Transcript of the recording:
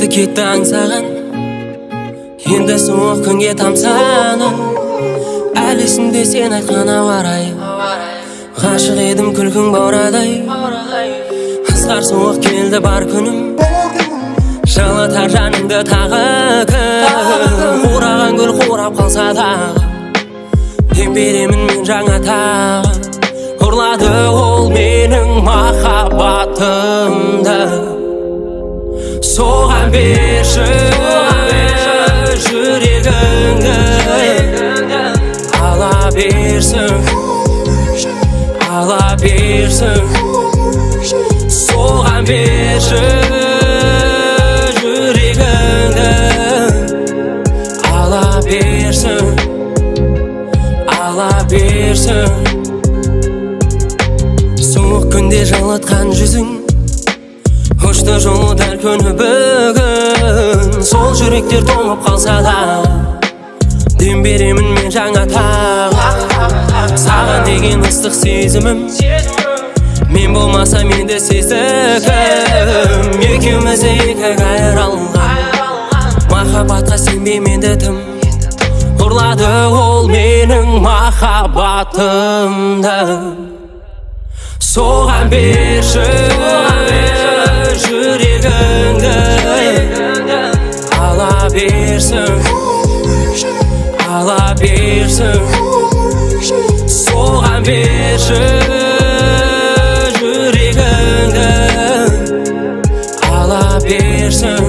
кетті аңсаған, енді суық күнге тамсанып, әлі есімде сен айтқан ауа райы. Ғашық едім күлкің баурадай, ызғар суық келді бар күнім, жылытар жаныңды тағы кім. Қураған гүл қурап қалса дағы, дем беремін мен жаңа тағы. Ұрлады ол менің махаббатымды, соған берші жүрегіңді, ала берсін, ала берсін. Соған берші жүрегіңді, ала берсін, ала берсін. Суық күнде жылытқан жүзің, ұшты жолы дәл күні бүгін. Сол жүректер тоңып қалса да, дем беремін мен жаңа тағы. Саған деген ыстық сезімім, мен болмаса менде сезді кім. Екеуміз екі қайралған, махаббатқа сенбеймеді тым. Ұрлады ол менің махаббатымды, соған берші жүрегіңді, ала берсін, ала берсін. Соған берші жүрегіңді, ала берсін.